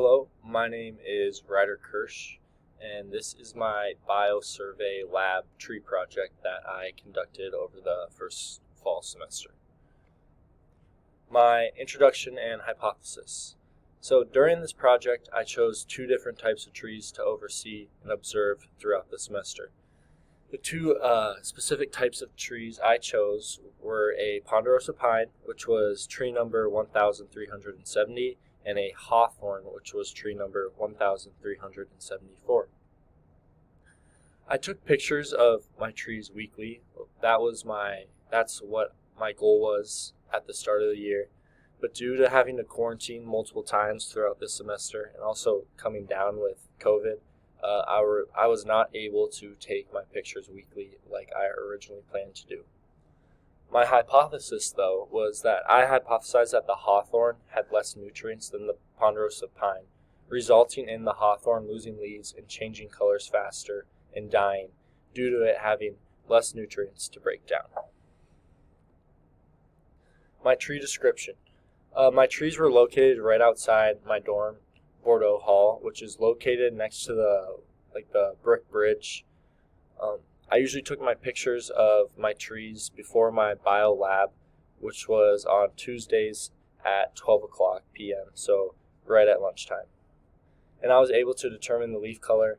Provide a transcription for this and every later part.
Hello, my name is Ryder Kirsch, and this is my biosurvey lab tree project that I conducted over the first fall semester. My introduction and hypothesis. So during this project, I chose two different types of trees to oversee and observe throughout the semester. The two specific types of trees I chose were a ponderosa pine, which was tree number 1370, and a hawthorn, which was tree number 1374. I took pictures of my trees weekly. That's what my goal was at the start of the year. But due to having to quarantine multiple times throughout this semester and also coming down with COVID, I was not able to take my pictures weekly like I originally planned to do. My hypothesis, though, was that I hypothesized that the hawthorn had less nutrients than the ponderosa pine, resulting in the hawthorn losing leaves and changing colors faster and dying due to it having less nutrients to break down. My tree description. My trees were located right outside my dorm, Bordeaux Hall, which is located next to the brick bridge. I usually took my pictures of my trees before my bio lab, which was on Tuesdays at 12 o'clock p.m., so right at lunchtime. And I was able to determine the leaf color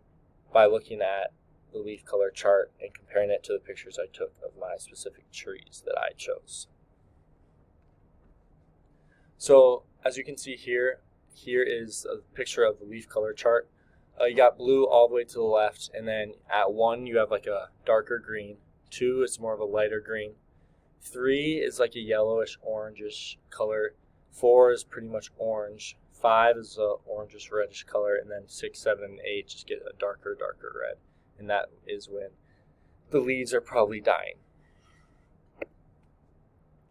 by looking at the leaf color chart and comparing it to the pictures I took of my specific trees that I chose. So as you can see here is a picture of the leaf color chart. You got blue all the way to the left, and then at 1 you have like a darker green. 2 is more of a lighter green. 3 is like a yellowish orangish color. 4 is pretty much orange. 5 is a orangish reddish color, and then 6, 7, and 8 just get a darker red, and that is when the leaves are probably dying.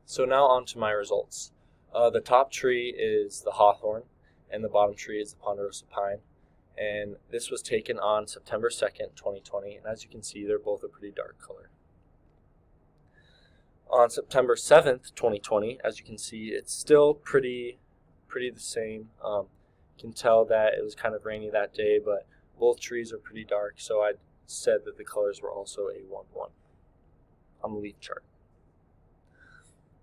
So now on to my results. The top tree is the hawthorn, and the bottom tree is the ponderosa pine. And this was taken on September 2nd, 2020, and as you can see, they're both a pretty dark color. On September 7th, 2020, as you can see, it's still pretty the same. You can tell that it was kind of rainy that day, but both trees are pretty dark, so I said that the colors were also a 1-1 on the leaf chart.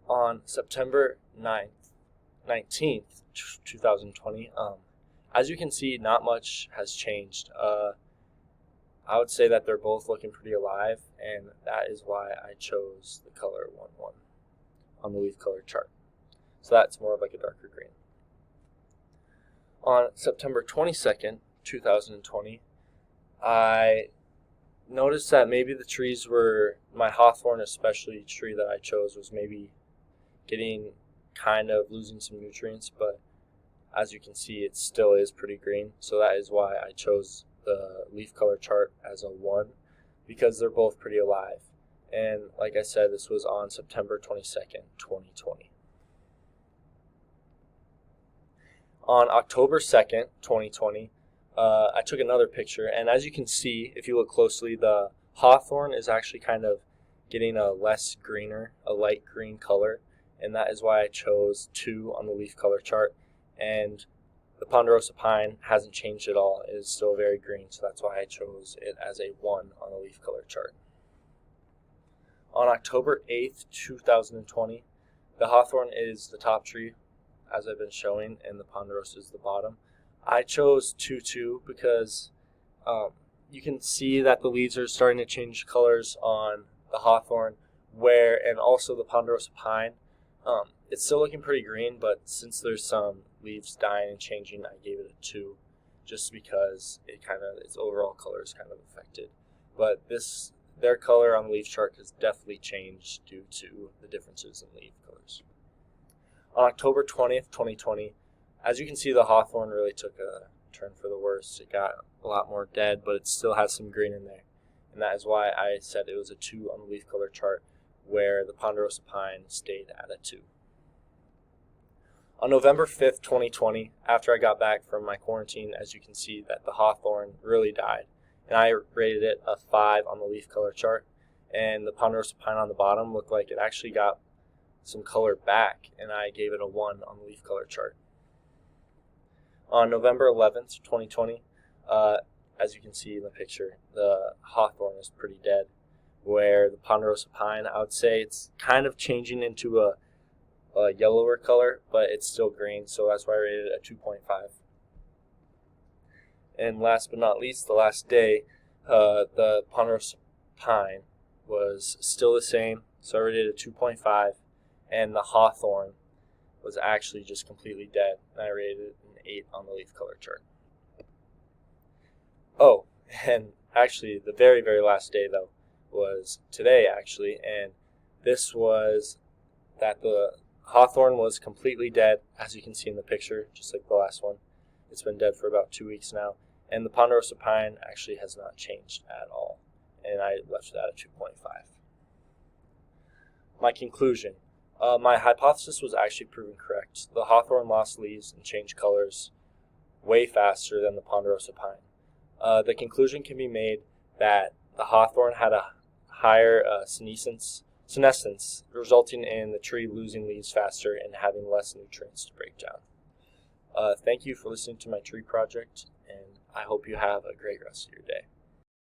On September 19th, 2020, as you can see, not much has changed. I would say that they're both looking pretty alive, and that is why I chose the color 1-1 on the leaf color chart. So that's more of like a darker green. On September 22nd, 2020, I noticed that maybe the trees my hawthorn especially tree that I chose was maybe getting kind of losing some nutrients, but as you can see, it still is pretty green, so that is why I chose the leaf color chart as a 1, because they're both pretty alive. And like I said, this was on September 22nd, 2020. On October 2nd, 2020, I took another picture, and as you can see, if you look closely, the hawthorn is actually kind of getting a light green color, and that is why I chose 2 on the leaf color chart. And the ponderosa pine hasn't changed at all. It is still very green, so that's why I chose it as a 1 on the leaf color chart. On October 8th, 2020, the hawthorn is the top tree, as I've been showing, and the ponderosa is the bottom. I chose 2-2 because you can see that the leaves are starting to change colors on the hawthorn, and also the ponderosa pine. It's still looking pretty green, but since there's some leaves dying and changing, I gave it a 2, just because its overall color is kind of affected. But their color on the leaf chart has definitely changed due to the differences in leaf colors. On October 20th, 2020, as you can see, the hawthorn really took a turn for the worse. It got a lot more dead, but it still has some green in there, and that is why I said it was a 2 on the leaf color chart, where the ponderosa pine stayed at a 2. On November 5th, 2020, after I got back from my quarantine, as you can see that the hawthorn really died, and I rated it a 5 on the leaf color chart, and the ponderosa pine on the bottom looked like it actually got some color back, and I gave it a 1 on the leaf color chart. On November 11th, 2020, as you can see in the picture, the hawthorn is pretty dead, where the ponderosa pine, I would say it's kind of changing into a yellower color, but it's still green, so that's why I rated it a 2.5. And last but not least, the last day, the ponderosa pine was still the same, so I rated it a 2.5, and the hawthorn was actually just completely dead, and I rated it an 8 on the leaf color chart. Oh, and actually the very, very last day, though, was today, actually, and this was that the hawthorn was completely dead, as you can see in the picture, just like the last one. It's been dead for about 2 weeks now, and the ponderosa pine actually has not changed at all, and I left that at 2.5. My conclusion. My hypothesis was actually proven correct. The hawthorn lost leaves and changed colors way faster than the ponderosa pine. The conclusion can be made that the hawthorn had a higher senescence, resulting in the tree losing leaves faster and having less nutrients to break down. Thank you for listening to my tree project, and I hope you have a great rest of your day.